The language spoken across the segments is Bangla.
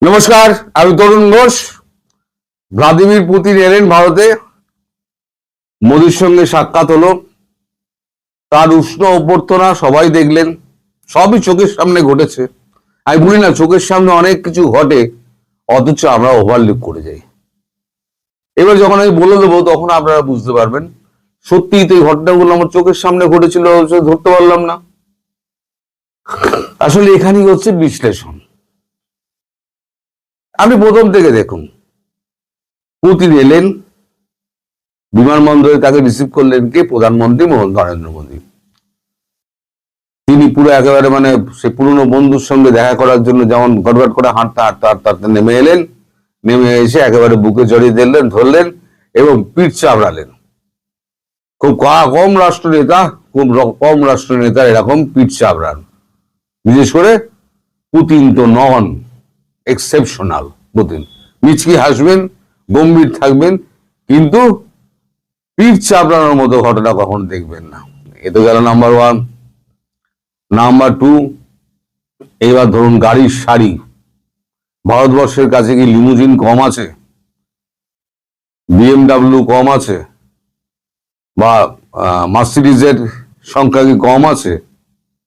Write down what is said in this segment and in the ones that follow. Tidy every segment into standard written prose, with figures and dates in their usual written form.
নমস্কার, আমি তরুণ ঘোষ। ভ্লাদিমির পুতিন এলেন ভারতে, মোদির সঙ্গে সাক্ষাৎ হলো, তার উষ্ণ অভ্যর্থনা সবাই দেখলেন, সবই চোখের সামনে ঘটেছে। আমি বলি না, চোখের সামনে অনেক কিছু ঘটে, অথচ আমরা ওভারলুক করে যাই। এবার যখন আমি বলে দেবো তখন আপনারা বুঝতে পারবেন সত্যিই তো এই ঘটনাগুলো আমার চোখের সামনে ঘটেছিল, ধরতে পারলাম না। আসলে এখানেই হচ্ছে বিশ্লেষণ। আপনি প্রথম থেকে দেখুন, পুতিন এলেন, বিমানবন্দরে তাকে রিসিভ করলেন কে? প্রধানমন্ত্রী নরেন্দ্র মোদী। তিনি পুরো একেবারে সে পুরনো বন্ধুর সঙ্গে দেখা করার জন্য যেমন গটগট করে হাঁটতে হাঁটতে হাঁটতে হাঁটতে নেমে এলেন, নেমে এসে একেবারে বুকে জড়িয়ে দিলেন, ধরলেন এবং পিঠ চাপড়ালেন। খুব কম রাষ্ট্রনেতা, কম রাষ্ট্রনেতা এরকম পিঠ চাপড়ান, বিশেষ করে পুতিন তো নন এক্সেপশনাল। পুতিন মিচকি হাসবেন, গম্ভীর থাকবেন, কিন্তু পিঠ চাপড়ানোর মতো ঘটনা কখন দেখবেন না। এ তো গেল নাম্বার ওয়ান। নাম্বার টু, এবার ধরুন গাড়ির সারি। ভারতবর্ষের কাছে কি লিমুজিন কম আছে? বিএমডাব্লিউ কম আছে? বা মার্সিডিজের সংখ্যা কি কম আছে?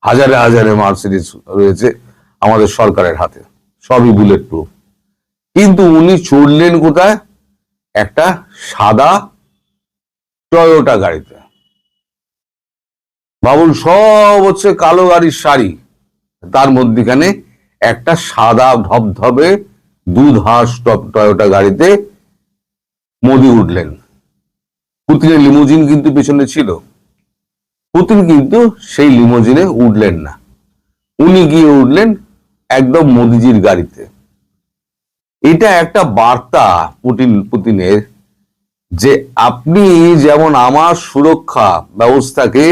হাজারে হাজারে মার্সিডিজ রয়েছে আমাদের সরকারের হাতে, সবই বুলেট প্রুফ। কিন্তু উনি চড়লেন কোথায়? একটা সাদা টয়োটা গাড়িতে। ভাবুন, সব হচ্ছে কালো গাড়ির সারি, তার মধ্যখানে একটা সাদা ধবধবে দুধাস টয়োটা গাড়িতে মোদি উঠলেন। পুতিনের লিমুজিন কিন্তু পেছনে ছিল, পুতিন কিন্তু সেই লিমুজিনে উঠলেন না, উনি গিয়ে উঠলেন একদম মোদিজির গাড়িতে। এটা একটা বার্তা পুতিনের, যে আপনি যেমন আমার সুরক্ষা ব্যবস্থাকে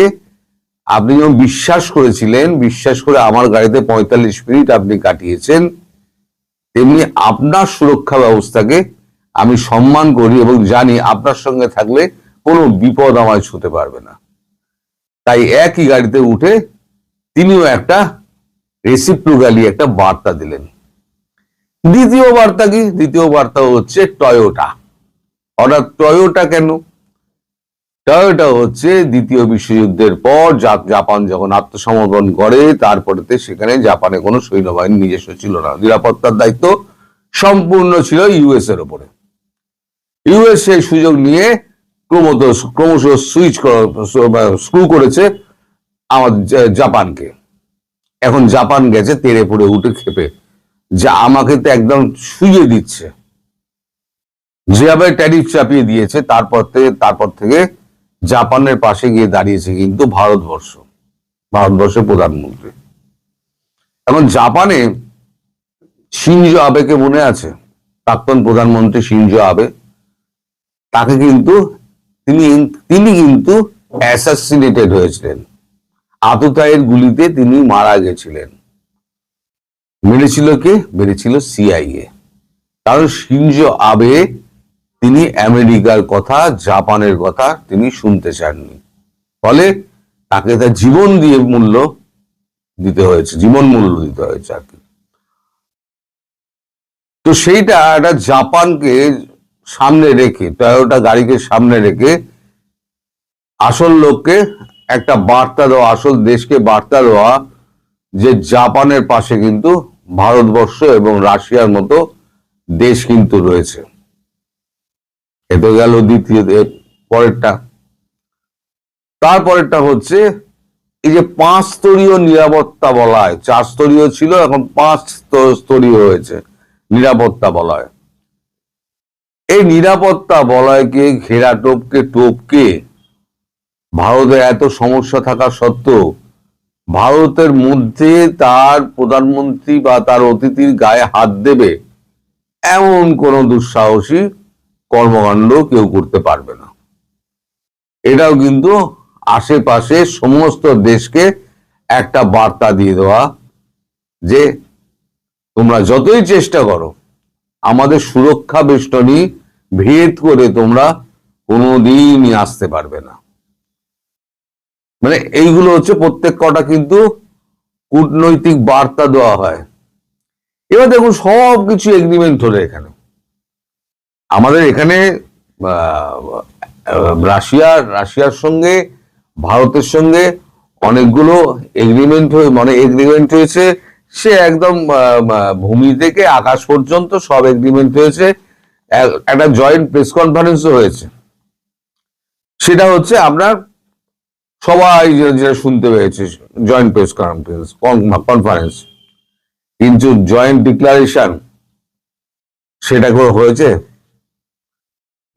আপনি যেমন বিশ্বাস করেছিলেন, বিশ্বাস করে আমার গাড়িতে 45 মিনিট আপনি কাটিয়েছেন, তেমনি আপনার সুরক্ষা ব্যবস্থাকে আমি সম্মান করি এবং জানি আপনার সঙ্গে থাকলে কোনো বিপদ আমায় ছুঁতে পারবে না। তাই একই গাড়িতে উঠে তিনিও একটা রেসিপ্রোকালি একটা বার্তা দিলেন। দ্বিতীয় বার্তা কি? দ্বিতীয় বার্তা হচ্ছে টয়োটা। অর্থাৎ টয়োটা কেন? টয়োটা হচ্ছে দ্বিতীয় বিশ্বযুদ্ধের পর জাপান যখন আত্মসমর্পণ করে, তারপরেতে সেখানে জাপানে কোনো সৈন্যবাহিনী নিজস্ব ছিল না, নিরাপত্তার দায়িত্ব সম্পূর্ণ ছিল ইউএস এর উপরে। ইউএস সেই সুযোগ নিয়ে ক্রমশ স্ক্রু করেছে আমাদের জাপানকে। এখন জাপান গেছে তেড়ে পড়ে উঠে খেপে, যা আমাকে তো একদম শুয়ে দিচ্ছে। যেভাবে ট্যারিফ চাপিয়ে দিয়েছে, তারপর থেকে জাপানের পাশে গিয়ে দাঁড়িয়েছে কিন্তু ভারতবর্ষের প্রধানমন্ত্রী। এখন জাপানে শিনজো আবেকে মনে আছে? প্রাক্তন প্রধানমন্ত্রী শিনজো আবে, তাকে কিন্তু তিনি কিন্তু অ্যাসাসিনেটেড হয়েছিলেন, আততায়ীর গুলিতে তিনি মারা গেছিলেন। মেরেছিল কে? মেরেছিল সিআইএ। কারণ শিনজো আবে তিনি আমেরিকার কথা, জাপানের কথা তিনি শুনতে চাননি, ফলে তাকে তার জীবন মূল্য দিতে হয়েছে আর কি। তো সেইটা একটা জাপানকে সামনে রেখে, টয়োটা গাড়িকে সামনে রেখে আসল লোককে একটা বার্তা দেওয়া, আসল দেশকে বার্তা দেওয়া যে জাপানের পাশে কিন্তু ভারতবর্ষ এবং রাশিয়ার মতো দেশ কিন্তু রয়েছে। এ তো গেল দ্বিতীয়। পরেরটা, তারপরেরটা হচ্ছে এই যে 5 স্তরীয় নিরাপত্তা বলয়, 4 স্তরীয় ছিল, এখন 5 স্তরীয় হয়েছে নিরাপত্তা বলয়। এই নিরাপত্তা বলয়কে ঘেরা টপকে ভারতের এত সমস্যা থাকা সত্ত্বেও ভারতের মধ্যে তার প্রধানমন্ত্রী বা তার অতিথির গায়ে হাত দেবে এমন কোন দুঃসাহসী কর্মকাণ্ড কেউ করতে পারবে না। এটাও কিন্তু আশেপাশে সমস্ত দেশকে একটা বার্তা দিয়ে দেওয়া যে তোমরা যতই চেষ্টা করো আমাদের সুরক্ষা বেষ্টনী ভেদ করে তোমরা কোনোদিনই আসতে পারবে না। এইগুলো হচ্ছে প্রত্যেক কটা কিন্তু কূটনৈতিক বার্তা দেওয়া হয়। এবার দেখুন সবকিছু এগ্রিমেন্ট হলো এখানে। আমাদের এখানে রাশিয়ার সঙ্গে ভারতের সঙ্গে অনেকগুলো এগ্রিমেন্ট হয়েছে। সে একদম ভূমি থেকে আকাশ পর্যন্ত সব এগ্রিমেন্ট হয়েছে। একটা জয়েন্ট প্রেস কনফারেন্সও হয়েছে। সেটা হচ্ছে আপনার সবাই যেটা শুনতে পেয়েছে, জয়েন্ট প্রেস কনফারেন্স। কিন্তু জয়েন্ট ডিক্লারেশন সেটা করে হয়েছে?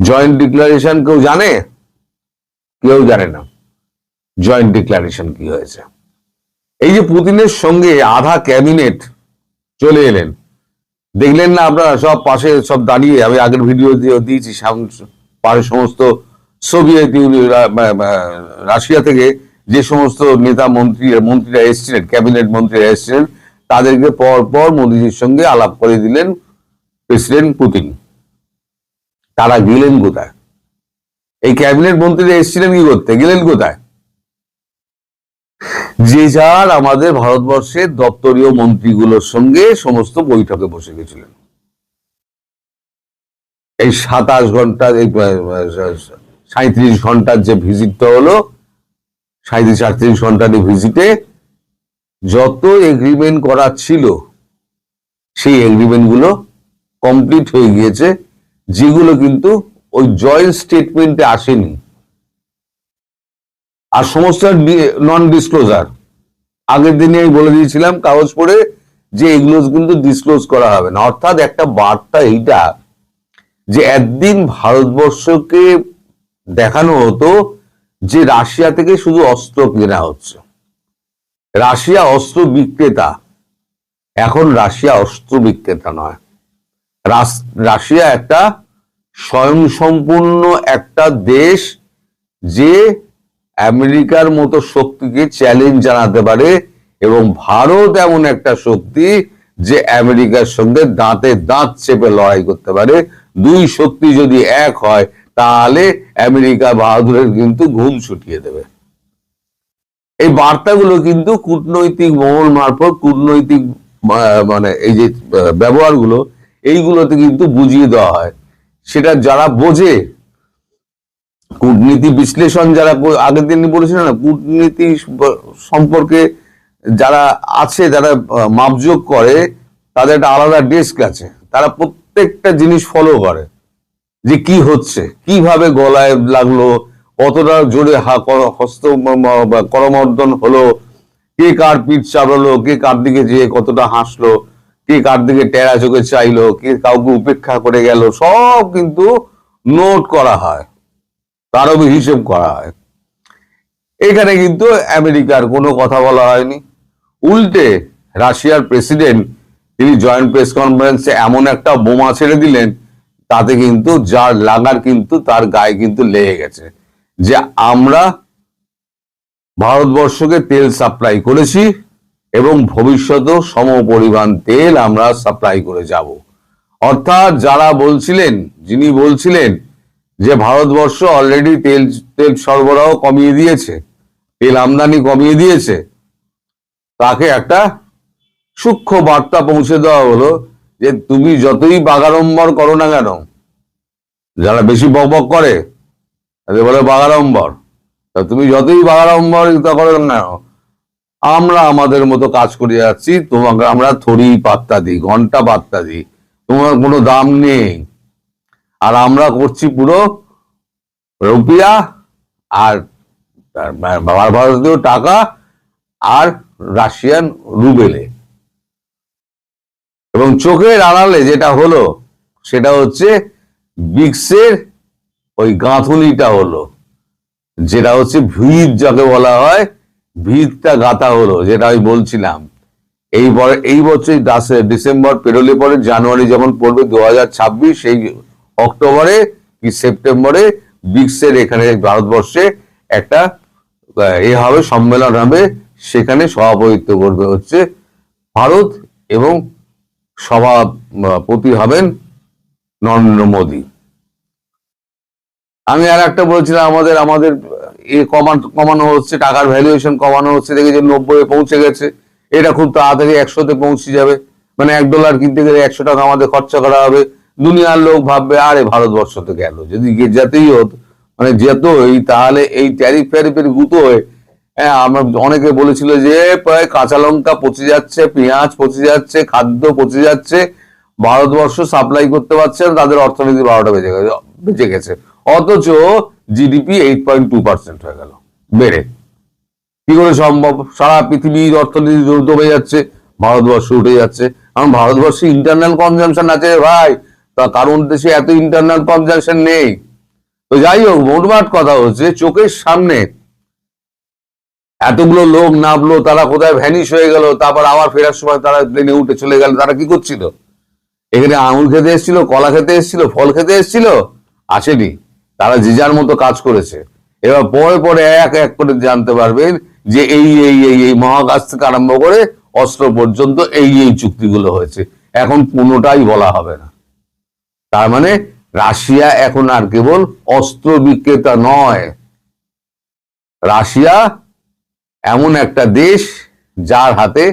জয়েন্ট ডিক্লারেশন কেউ জানে? কেউ জানে না জয়েন্ট ডিক্লারেশন কি হয়েছে। এই যে পুতিনের সঙ্গে আধা ক্যাবিনেট চলে এলেন, দেখলেন না আপনারা? সব পাশে সব দাঁড়িয়ে, আমি আগের ভিডিও দিয়েছি, পাশে সমস্ত সোভিয়েত ইউনিয়ন, রাশিয়া থেকে যে সমস্ত নেতা মন্ত্রীরা এসেছিলেন, ক্যাবিনেট মন্ত্রীরা এসেছিলেন, তাদেরকে পর পর মোদীজির সঙ্গে আলাপ করে দিলেন প্রেসিডেন্ট পুতিন। তারা গেলেন কোথায়? এই ক্যাবিনেট মন্ত্রীরা এসেছিলেন কি করতে? গেলেন কোথায়? যে যার আমাদের ভারতবর্ষের দপ্তরীয় মন্ত্রীগুলোর সঙ্গে সমস্ত বৈঠকে বসে গেছিলেন। এই 27 ঘন্টা, এই 37 ঘন্টার যে ভিজিটটা হলো, 37-38 ঘন্টার ভিজিটে যত এগ্রিমেন্ট করা ছিল সেই এগ্রিমেন্ট গুলো কমপ্লিট হয়ে গিয়েছে, যেগুলো কিন্তু ওই জয়েন্ট স্টেটমেন্টে আসেনি। আর সমস্ত নন ডিসক্লোজার, আগের দিনে আমি বলে দিয়েছিলাম কাগজ পড়ে যে এগুলো কিন্তু ডিসক্লোজ করা হবে না। অর্থাৎ একটা বার্তা এইটা যে একদিন ভারতবর্ষকে দেখানো হতো যে রাশিয়া থেকে শুধু অস্ত্র কেনা হচ্ছে, রাশিয়া অস্ত্র বিক্রেতা। এখন রাশিয়া অস্ত্র বিক্রেতা নয়, রাশিয়া একটা স্বয়ংসম্পূর্ণ একটা দেশ, যে আমেরিকার মতো শক্তিকে চ্যালেঞ্জ জানাতে পারে। এবং ভারত এমন একটা শক্তি যে আমেরিকার সঙ্গে দাঁতে দাঁত চেপে লড়াই করতে পারে। দুই শক্তি যদি এক হয় তাহলে আমেরিকা বাহাদুরের কিন্তু ঘুম ছুটিয়ে দেবে। এই বার্তাগুলো কিন্তু কূটনৈতিক মহল মারফত, কূটনৈতিক এই যে ব্যবহারগুলো, এইগুলোতে কিন্তু বুঝিয়ে দেওয়া হয়। সেটা যারা বোঝে, কূটনীতি বিশ্লেষণ যারা আগের দিন বলেছিলেন না, কূটনীতি সম্পর্কে যারা আছে, যারা মাপজোক করে, তাদের একটা আলাদা ডেস্ক আছে। তারা প্রত্যেকটা জিনিস ফলো করে যে কি হচ্ছে, কিভাবে গলায় লাগলো, কতটা জোরে হস্ত করমর্দন হলো, কে কার পিঠ চাপড়ালো, কে কার দিকে যেয়ে কতটা হাসলো, কে কার দিকে টেরা চোখে চাইলো, কে কাউকে উপেক্ষা করে গেল, সব কিন্তু নোট করা হয়, তারও হিসেব করা হয়। এখানে কিন্তু আমেরিকার কোনো কথা বলা হয়নি। উল্টে রাশিয়ার প্রেসিডেন্ট তিনি জয়েন্ট প্রেস কনফারেন্সে এমন একটা বোমা ছেড়ে দিলেন, তাতে কিন্তু যার লাগার কিন্তু তার গায়ে কিন্তু লেগে গেছে যে আমরা ভারতবর্ষকে তেল সাপ্লাই করেছি এবং ভবিষ্যতেও সমপরিমাণ তেল আমরা সাপ্লাই করে যাব। অর্থাৎ যারা বলছিলেন, যিনি বলছিলেন যে ভারতবর্ষ অলরেডি তেল সরবরাহ কমিয়ে দিয়েছে, তেল আমদানি কমিয়ে দিয়েছে, তাকে একটা সূক্ষ্ম বার্তা পৌঁছে দেওয়া হলো যে তুমি যতই বাগাড়ম্বর করো না কেন, যারা বেশি বকবক করে তাদের বলে বাগাড়ম্বর, তা তুমি যতই বাগাড়ম্বর করো না, আমরা আমাদের মতো কাজ করে যাচ্ছি, তোমাকে আমরা থরি পাত্তা দিই, ঘন্টা পাত্তা দিই, তোমার কোনো দাম নেই। আর আমরা করছি পুরো রুপিয়া আর ভারতীয় টাকা আর রাশিয়ান রুবেলে। এবং চোখের আড়ালে যেটা হলো সেটা হচ্ছে ব্রিক্সের ওই গাঁথুনিটা হলো, যেটা হচ্ছে ভিত যাকে বলা হয়, ভিতটা গাঁথা হলো। যেটা আমি বলছিলাম এই বছর ডিসেম্বর পেরোলে পরে জানুয়ারি যখন পড়বে 2026, সেই অক্টোবরে কি সেপ্টেম্বরে ব্রিক্সের এখানে ভারতবর্ষে একটা হবে, সম্মেলন হবে। সেখানে সভাপতিত্ব করবে হচ্ছে ভারত এবং সভাপতি হবেন নরেন্দ্র মোদী। আমি আর একটা বলছিলাম, আমাদের কমানো হচ্ছে, টাকার ভ্যালুয়েশন কমানো হচ্ছে, দেখেছি 90 পৌঁছে গেছে, এটা খুব তাড়াতাড়ি 100-তে পৌঁছে যাবে। মানে $1 কিনতে গেলে 100 টাকা আমাদের খরচা করা হবে। দুনিয়ার লোক ভাববে আরে ভারতবর্ষ তো গেল, যদি যেতেই হতো মানে যেতই, তাহলে এই ট্যারিফ ফ্যারিফের গুতো হয়ে আমরা অনেকে বলেছিল যে প্রায় কাঁচা লঙ্কা পচে যাচ্ছে, পেঁয়াজ পচে যাচ্ছে, খাদ্য পচে যাচ্ছে, ভারতবর্ষ সাপ্লাই করতে পারছে না, তাদের অর্থনীতি 12টা বেজে গেছে। অথচ জিডিপি 8.2% হয়ে গেল বেড়ে। কি করে সম্ভব? সারা পৃথিবীর অর্থনীতি দমে যাচ্ছে, ভারতবর্ষ উঠে যাচ্ছে। কারণ ভারতবর্ষে ইন্টারনাল কনজাম্পশন আছে ভাই, তা কারণ দেশে এত ইন্টারনাল কনজাম্পশন নেই। তো যাই হোক, মোটমাট কথা হচ্ছে চোখের সামনে এতগুলো লোক নামলো, তারা কোথায় ভ্যানিশ হয়ে গেল, তারপর আবার ফেরার সময় তারা প্লেনে উঠে চলে গেল। তারা কি করছিল? এখানে আঙুর খেতে এসেছিল, কলা খেতে এসেছিল, ফল খেতে এসেছিল? আসেনি। তারা যে যার মতো কাজ করেছে। এবার পরে পরে এক এক করে জানতে পারবেন যে এই মহাকাশ থেকে আরম্ভ করে অস্ত্র পর্যন্ত এই চুক্তিগুলো হয়েছে। এখন কোনোটাই বলা হবে না। তার মানে রাশিয়া এখন আর কেবল অস্ত্র বিক্রেতা নয়, রাশিয়া এমন একটা দেশ যার হাতে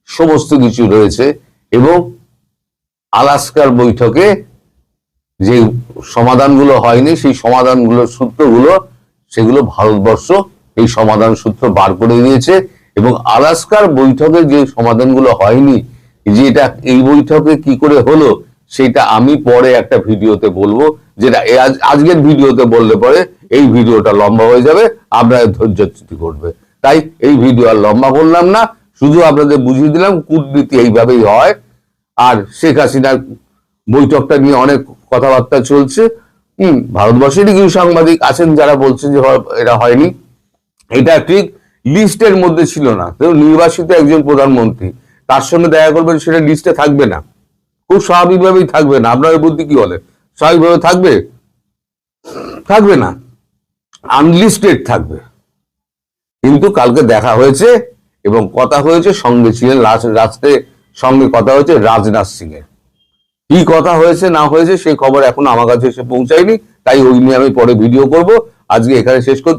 সমস্ত কিছু রয়েছে। এবং আলাস্কার বৈঠকে যে সমাধানগুলো হয়নি, সেই সমাধানগুলোর সূত্রগুলো, সেগুলো ভারতবর্ষ এই সমাধান সূত্র বার করে দিয়েছে। এবং আলাস্কার বৈঠকে যে সমাধানগুলো হয়নি, যে এটা এই বৈঠকে কি করে হলো, সেটা আমি পরে একটা ভিডিওতে বলবো, যেটা আজকের ভিডিওতে বললে পরে এই ভিডিওটা লম্বা হয়ে যাবে, আপনাদের ধৈর্যচ্যুতি করবে। তাই এই ভিডিও আর লম্বা করলাম না, শুধু আপনাদের বুঝিয়ে দিলাম কূটনীতি এইভাবেই হয়। আর শেখ হাসিনার বৈঠকটা নিয়ে অনেক কথাবার্তা চলছে। ভারতবর্ষেরই কিছু সাংবাদিক আছেন যারা বলছেন যে এটা হয়নি, এটা ঠিক লিস্টের মধ্যে ছিল না। নির্বাচিত একজন প্রধানমন্ত্রী, তার সঙ্গে দেখা করবেন, সেটা লিস্টে থাকবে না, খুব স্বাভাবিকভাবেই থাকবে না। আপনার বুদ্ধি কি বলে? স্বাভাবিকভাবে থাকবে? থাকবে না, আনলিস্টেড থাকবে। কিন্তু কালকে দেখা হয়েছে এবং কথা হয়েছে, সঙ্গে ছিলেন সঙ্গে কথা হয়েছে রাজনাথ সিং এর। কি কথা হয়েছে না হয়েছে সেই খবর এখন আমার কাছে এসে পৌঁছায়নি, তাই ওই নিয়ে আমি পরে ভিডিও করব। আজকে এখানে শেষ করছি।